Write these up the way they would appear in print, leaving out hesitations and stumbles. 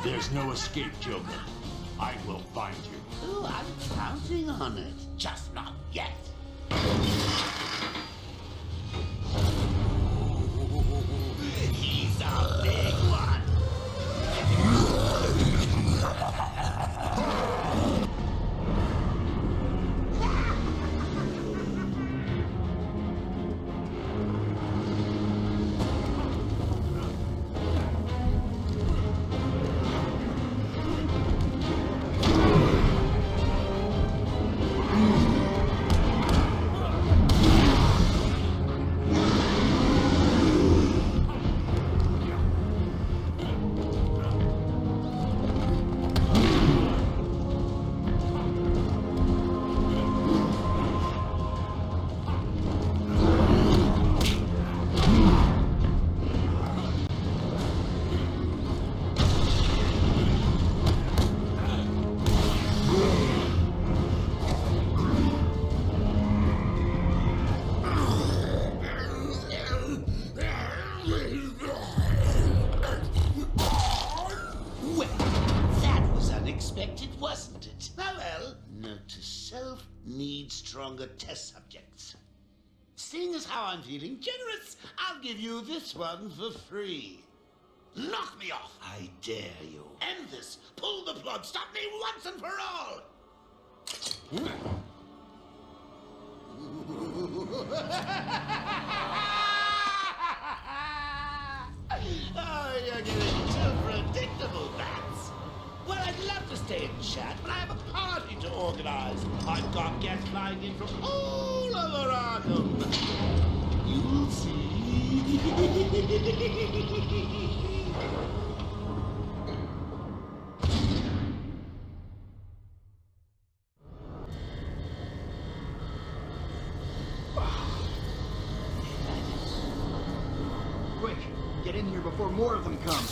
There's no escape, Joker. I will find you. Oh, I'm counting on it. Just not yet. He's a big one. Well, that was unexpected, wasn't it? Oh well, note to self, need stronger test subjects. Seeing as how I'm feeling generous, I'll give you this one for free. Knock me off, I dare you. End this. Pull the plug. Stop me once and for all. Oh, you're getting too predictable, Bats. Well, I'd love to stay and chat, but I have a party to organize. I've got guests flying in from all over Arkham. You'll see. Quick, get in here before more of them come.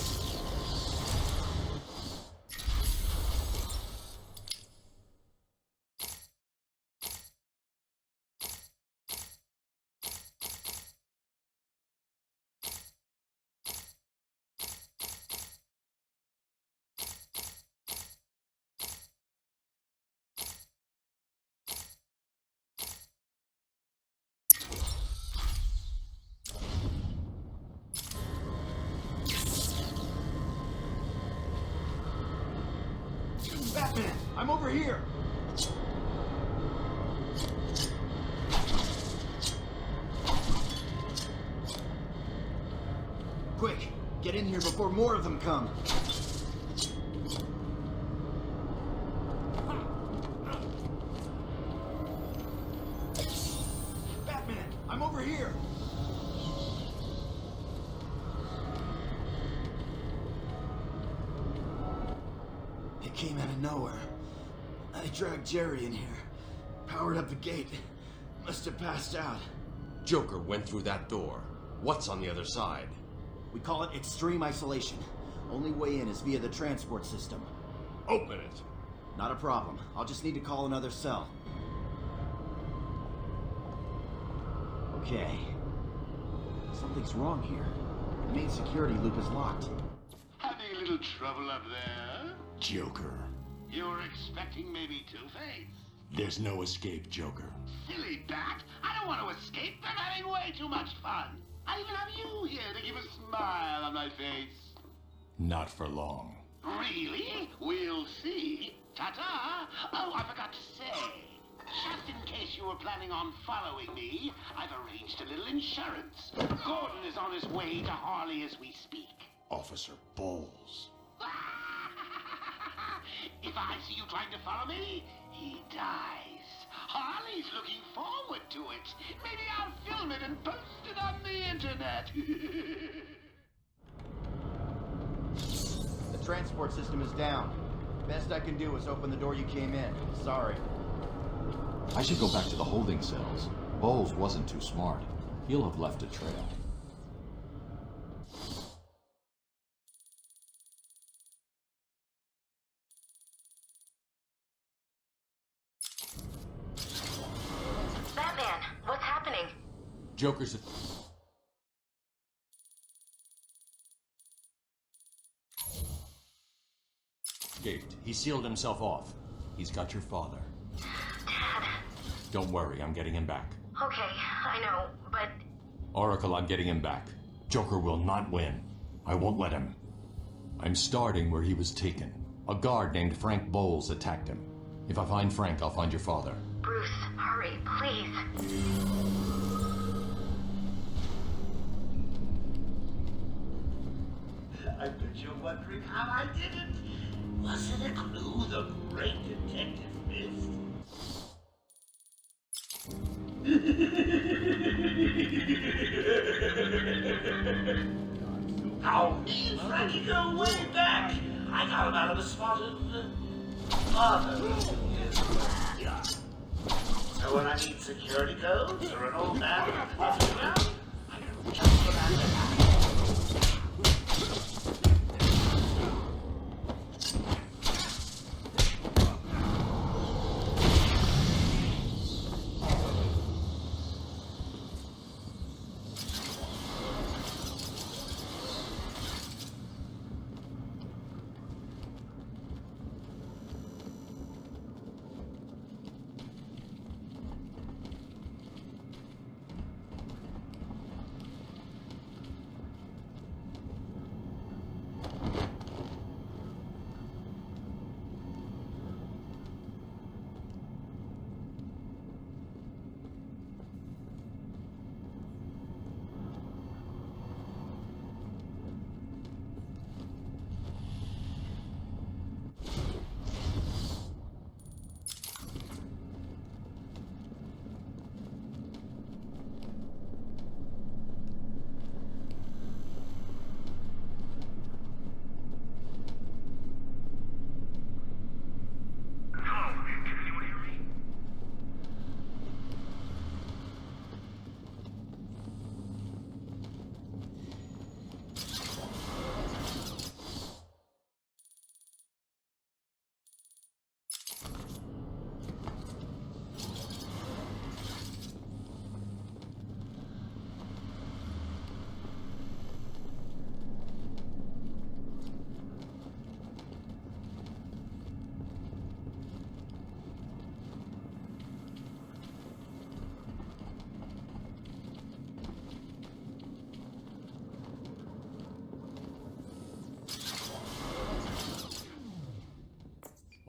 Batman, I'm over here! Quick, get in here before more of them come. Batman, I'm over here! It came out of nowhere. I dragged Jerry in here, powered up the gate. Must have passed out. Joker went through that door. What's on the other side? We call it extreme isolation. Only way in is via the transport system. Open it! Not a problem. I'll just need to call another cell. Okay. Something's wrong here. The main security loop is locked. Having a little trouble up there? Joker. You're expecting maybe Two-Face? There's no escape, Joker. Silly bat! I don't want to escape. I'm having way too much fun. I even have you here to give a smile on my face. Not for long. Really? We'll see. Ta-ta! Oh, I forgot to say. Just in case you were planning on following me, I've arranged a little insurance. Gordon is on his way to Harley as we speak. Officer Bowles. If I see you trying to follow me, he dies. Harley's looking forward to it. Maybe I'll film it and post it on the internet. The transport system is down. Best I can do is open the door you came in. Sorry. I should go back to the holding cells. Bowles wasn't too smart. He'll have left a trail. Batman, what's happening? Joker's... escaped. He sealed himself off. He's got your father. Dad. Don't worry, I'm getting him back. Okay, I know, but... Oracle, I'm getting him back. Joker will not win. I won't let him. I'm starting where he was taken. A guard named Frank Bowles attacked him. If I find Frank, I'll find your father. Bruce, hurry, please. I bet you're wondering how I did it. Was it a clue the great detective missed? Now, me and Frankie go way back. I got him out of a spot of father. Yeah. So when I need security codes or an old man fluffing around, I can just put on the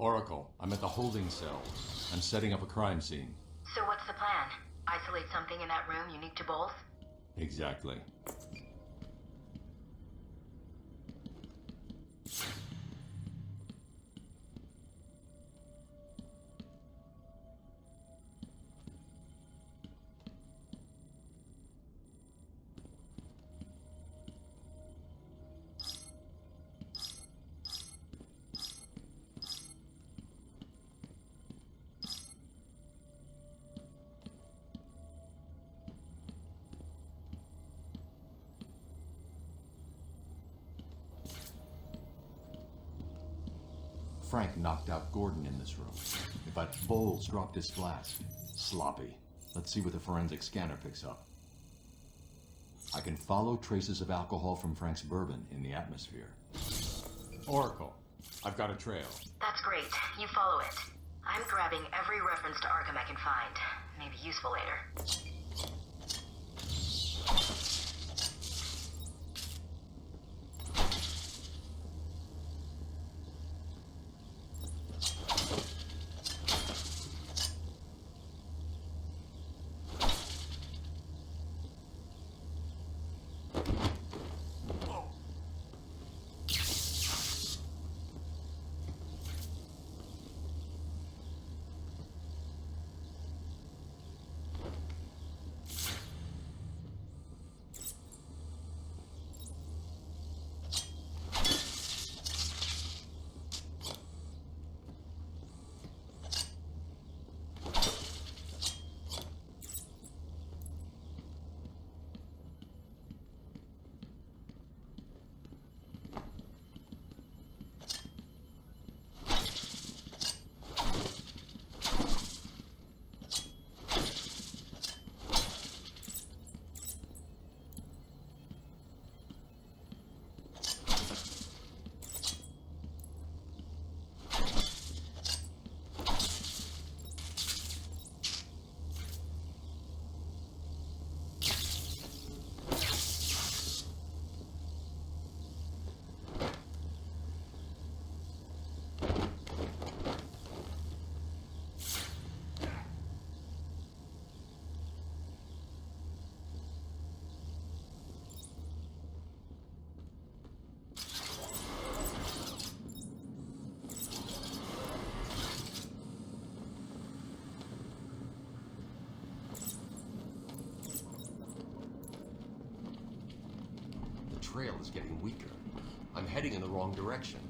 Oracle, I'm at the holding cells. I'm setting up a crime scene. So what's the plan? Isolate something in that room unique to Bowles? Exactly. Frank knocked out Gordon in this room. But Bowles dropped his flask. Sloppy. Let's see what the forensic scanner picks up. I can follow traces of alcohol from Frank's bourbon in the atmosphere. Oracle, I've got a trail. That's great. You follow it. I'm grabbing every reference to Arkham I can find. Maybe useful later. trail is getting weaker. I'm heading in the wrong direction.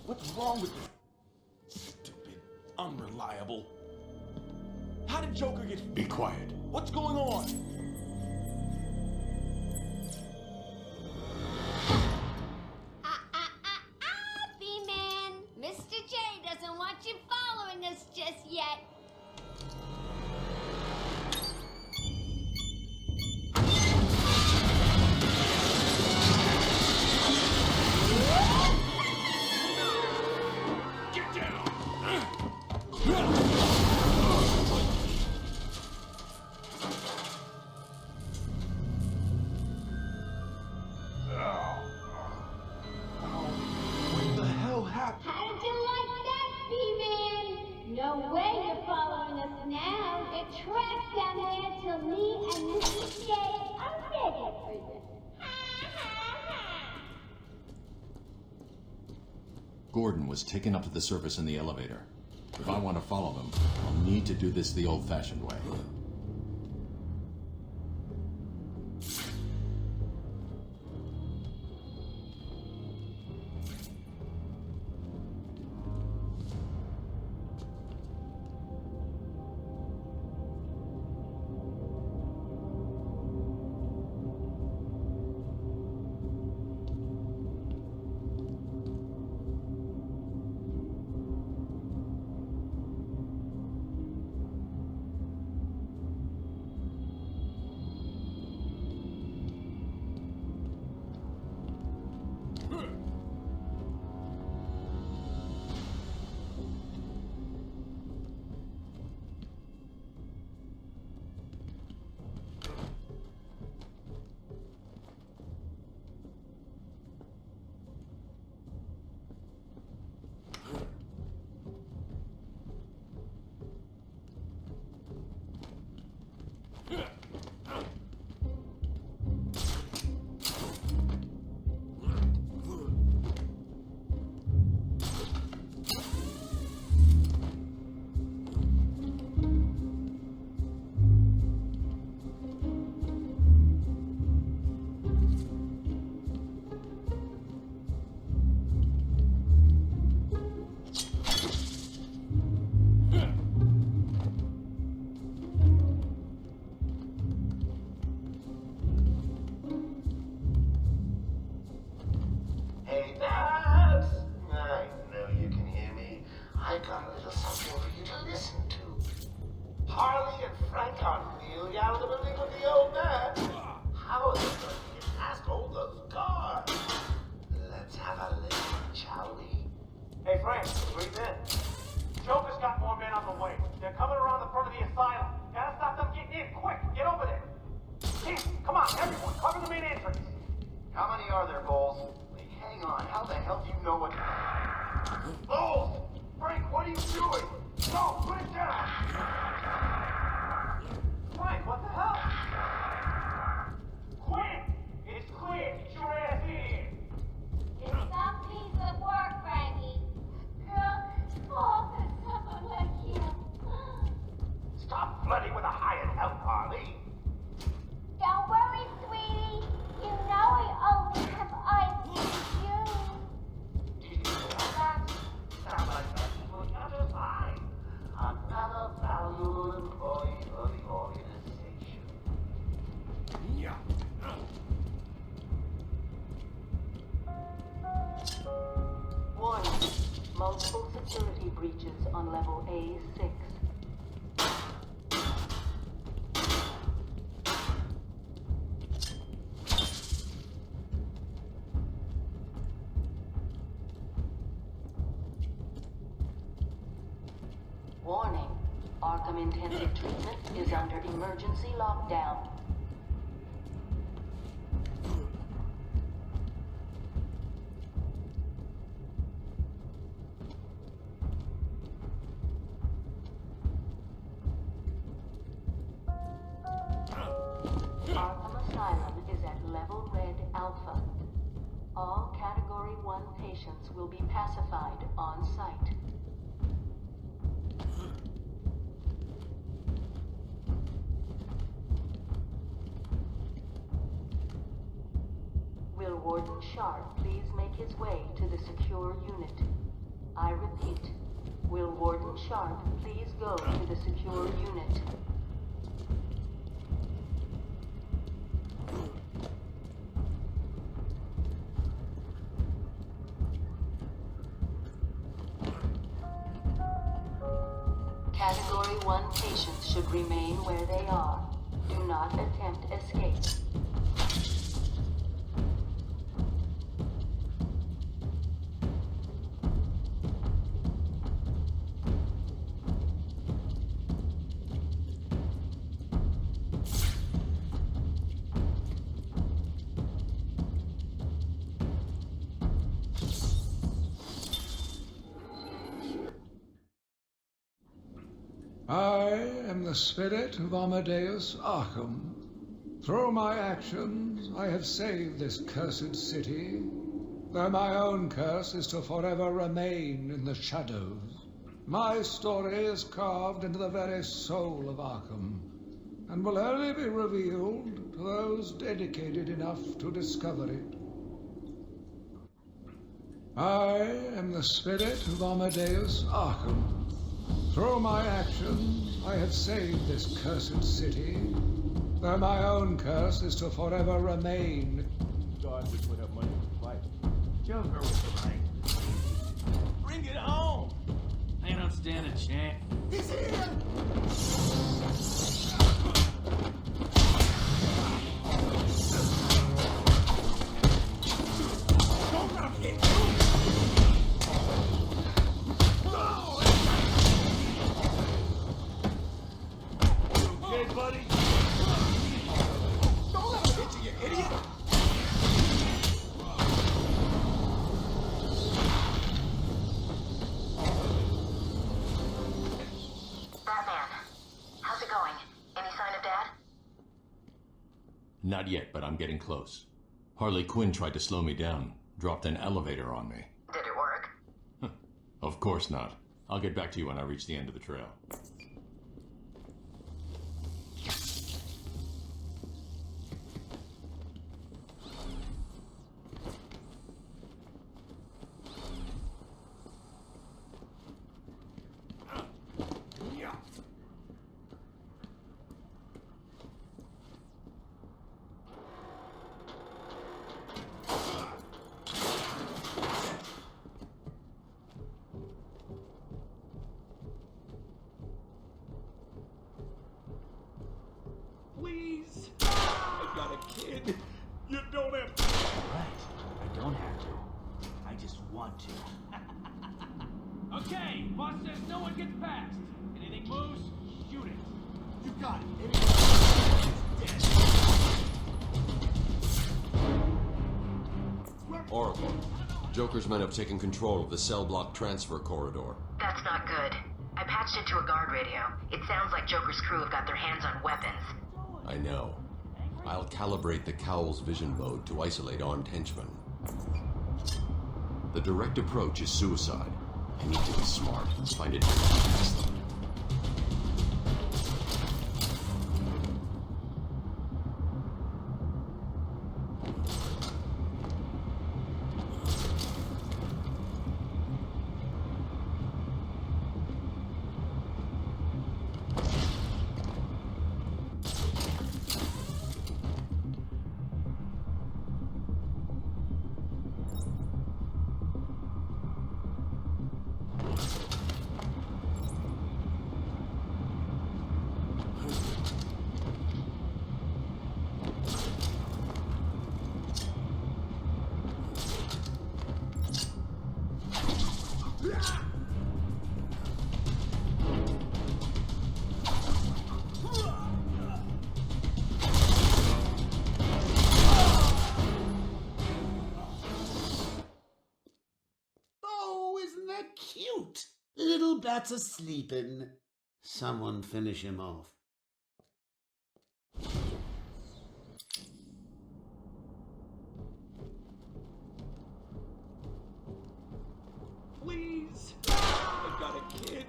What's wrong with this? Stupid, unreliable. How did Joker get... Be quiet. What's going on? B-Man! Mr. J doesn't want you following us just yet. Get down! What the hell happened? How'd you like that, B-Man? No way you're following us now. Get trapped down there till me and Mr. J are ready for you. Gordon was taken up to the surface in the elevator. If I want to follow them, I'll need to do this the old-fashioned way. Hey, Babs! I know you can hear me. I got a little something for you to listen to. Harley and Frank are nearly out of the building with the old man. How are they going to get past all those guards? Let's have a listen, shall we? Hey, Frank, breathe in. Joker's got more men on the way. They're coming around the front of the asylum. Gotta stop them getting in. Quick, get over there. Team, come on, everyone, cover the main entrance. How many are there, Bowles? Wait, hang on. How the hell do you know what... Bowles! Frank, what are you doing? No, put it down! Frank, what the hell? Quick! It's clear. Get your ass in here. It's some piece of work, Frankie. Girl, fall for someone like you. Stop flirting with a hired help, Harley. Don't worry, sweetie. You know we only have eyes for you. Did you hear that? Sound like that will just fine. Another valuable employee of the organization. Yeah. Warning. Multiple security breaches on level A6. Warning. Arkham Intensive Treatment is under emergency lockdown. asylum is at level red alpha. All Category 1 patients will be pacified on site. Will Warden Sharp please make his way to the secure unit? I repeat, will Warden Sharp please go to the secure unit? Category 1 patients should remain where they are. Do not attempt escape. I am the spirit of Amadeus Arkham. Through my actions, I have saved this cursed city, though my own curse is to forever remain in the shadows. My story is carved into the very soul of Arkham, and will only be revealed to those dedicated enough to discover it. I am the spirit of Amadeus Arkham. Through my actions, I have saved this cursed city, though my own curse is to forever remain. God, we put up money to fight. Joker was right. Bring it home! They don't stand a chance. He's here! Don't let him hit you! Okay, buddy? Don't let him hit you, you idiot! Batman, how's it going? Any sign of Dad? Not yet, but I'm getting close. Harley Quinn tried to slow me down, dropped an elevator on me. Did it work? Of course not. I'll get back to you when I reach the end of the trail. Please! I got a kid. You don't have to. Right. I don't have to. I just want to. Okay, boss says no one gets past. Anything moves, shoot it. You got it. Oracle, Joker's men have taken control of the cell block transfer corridor. That's not good. I patched into a guard radio. It sounds like Joker's crew have got their hands on weapons. I know. I'll calibrate the Cowl's vision mode to isolate armed henchmen. The direct approach is suicide. I need to be smart and find it past them. Oh, isn't that cute? Little bats are sleeping. Someone finish him off.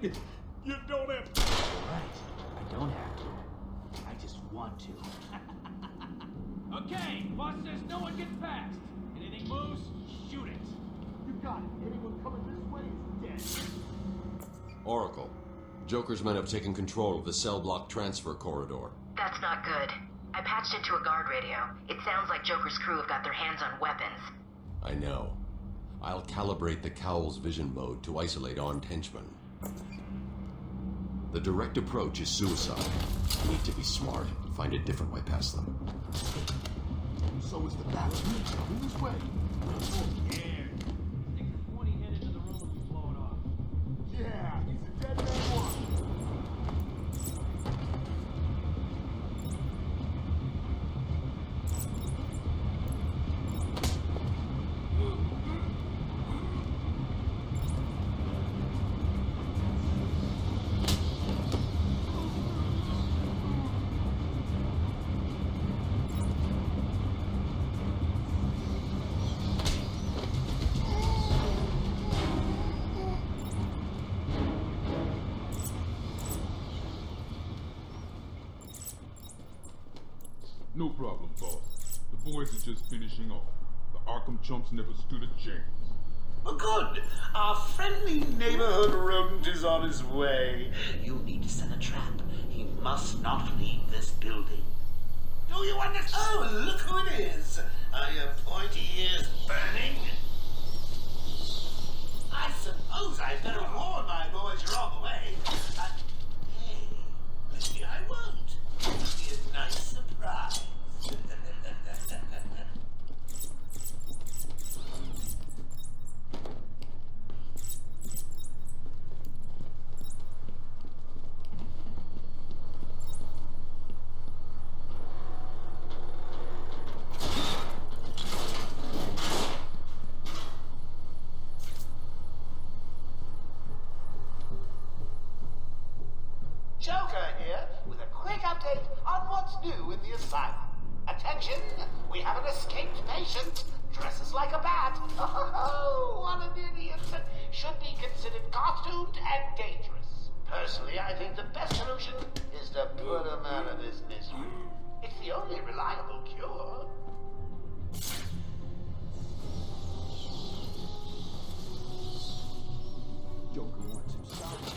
You don't have to. Right. I don't have to. I just want to. Okay, boss says no one gets past. Anything moves, shoot it. You got it. Anyone coming this way is dead. Oracle, Joker's men have taken control of the cell block transfer corridor. That's not good. I patched into a guard radio. It sounds like Joker's crew have got their hands on weapons. I know. I'll calibrate the Cowl's vision mode to isolate armed henchmen. The direct approach is suicide. We need to be smart and find a different way past them. So is the battle. Who's way? Here. 620 head into the room and we blow it off. Yeah, he's a dead man one. No problem, boss. The boys are just finishing off. The Arkham chumps never stood a chance. Oh, good. Our friendly neighborhood rodent is on his way. You need to set a trap. He must not leave this building. Do you understand? Oh, look who it is. Are your pointy ears burning? I suppose I'd better warn my boys you're on the way. Hey, maybe I won't. It'll be a nice surprise. Joker here with a quick update on what's new in the asylum. Attention, we have an escaped patient. Dresses like a bat. Oh, what an idiot. Should be considered costumed and dangerous. Personally, I think the best solution is to put him out of his misery. It's the only reliable cure. Joker wants him stopped.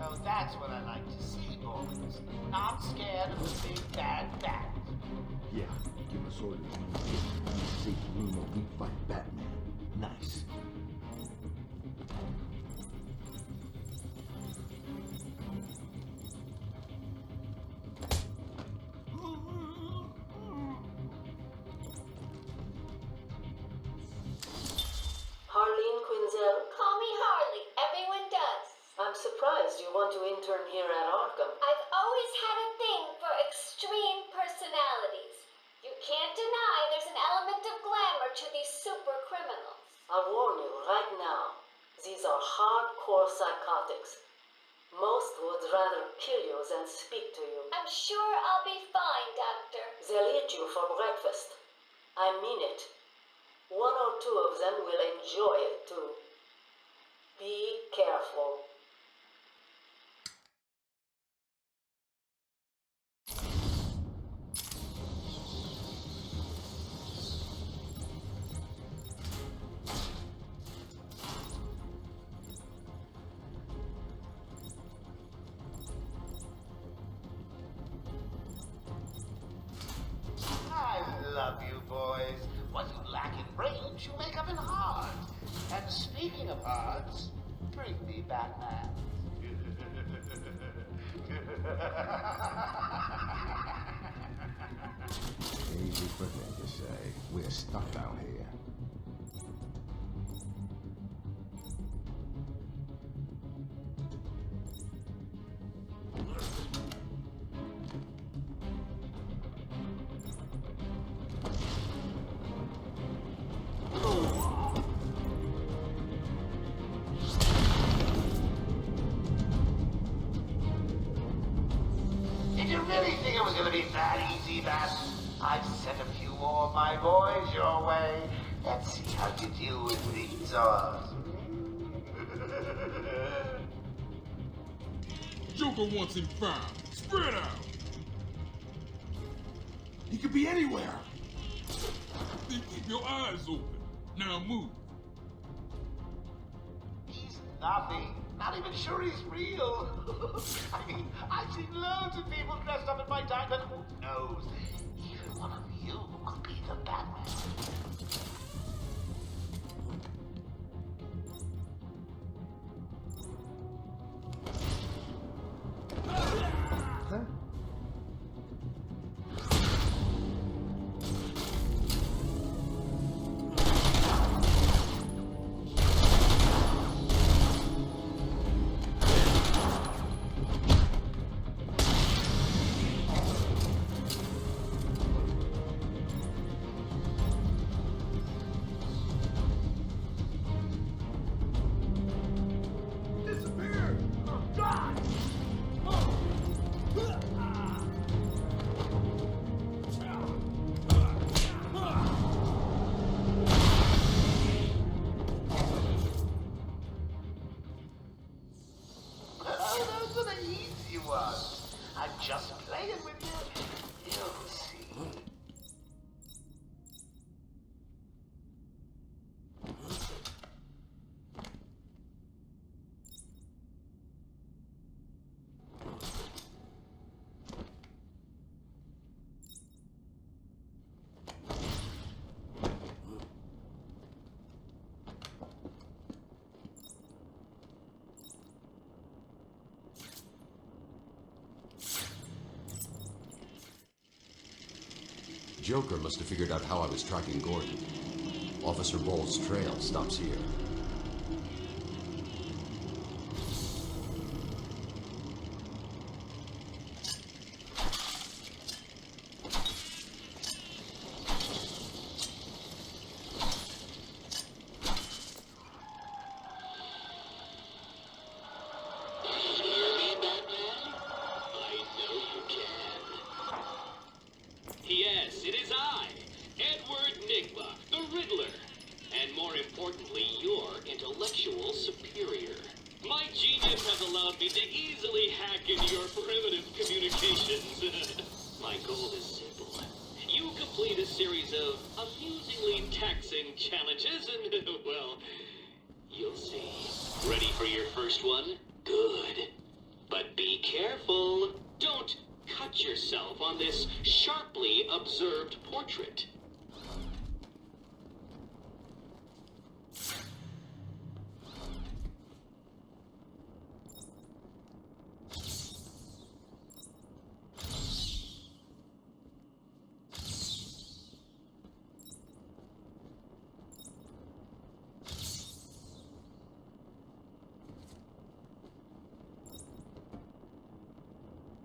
Oh, that's what I like to see, boys. Not scared of the big bad bat. Yeah, give us orders. Safe room or we fight Batman. Nice. Harleen Quinzel. Call me Harley. Everyone does. I'm surprised you want to intern here at Arkham. I've always had a thing for extreme personalities. You can't deny there's an element of glamour to these super criminals. I'll warn you right now. These are hardcore psychotics. Most would rather kill you than speak to you. I'm sure I'll be fine, Doctor. They'll eat you for breakfast. I mean it. One or two of them will enjoy it too. Be careful. I love you, boys. What you lack in brains, you make up in heart. And speaking of hearts, bring me Batman. Easy for them to say. We're stuck down here. gonna be that easy, Bat. I've sent a few more of my boys your way. Let's see how you deal with these odds. Joker wants him found. Spread out. He could be anywhere. Then keep your eyes open. Now move. He's nothing. Not even sure he's real. I mean, I've seen loads of people dressed up in my time, but who knows? Even one of you could be the Batman. I'm just playing with you. You'll see. Joker must have figured out how I was tracking Gordon. Officer Ball's trail stops here. Yes, it is I, Edward Nigma, the Riddler, and more importantly, your intellectual superior. My genius has allowed me to easily hack into your primitive communications. My goal is simple. You complete a series of amusingly taxing challenges and, well, you'll see. Ready for your first one? Good. But be careful. Don't cut yourself on this sharply observed portrait.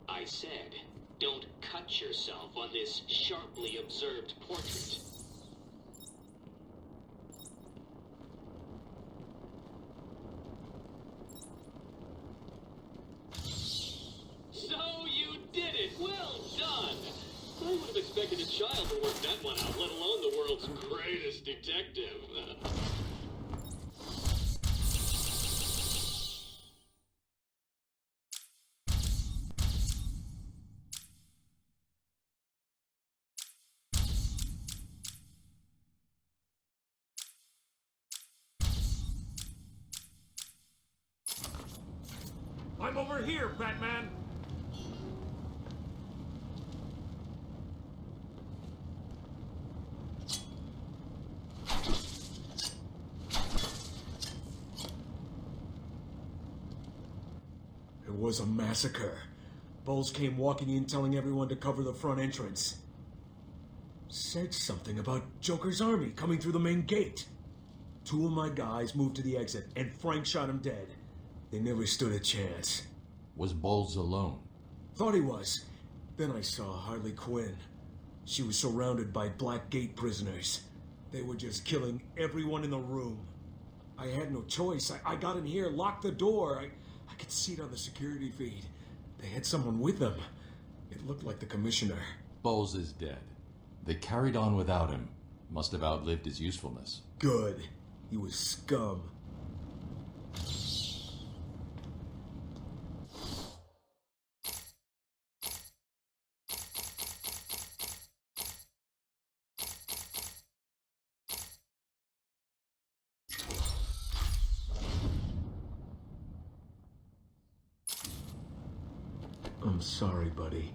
I said, don't cut yourself on this sharply observed portrait. So you did it! Well done! I would have expected a child to work that one out, let alone the world's greatest detective. I'm over here, Batman! It was a massacre. Bowles came walking in telling everyone to cover the front entrance. Said something about Joker's army coming through the main gate. 2 of my guys moved to the exit, and Frank shot him dead. They never stood a chance. Was Bowles alone? Thought he was. Then I saw Harley Quinn. She was surrounded by Black Gate prisoners. They were just killing everyone in the room. I had no choice. I got in here, locked the door. I could see it on the security feed. They had someone with them. It looked like the commissioner. Bowles is dead. They carried on without him. Must have outlived his usefulness. Good. He was scum. I'm sorry, buddy.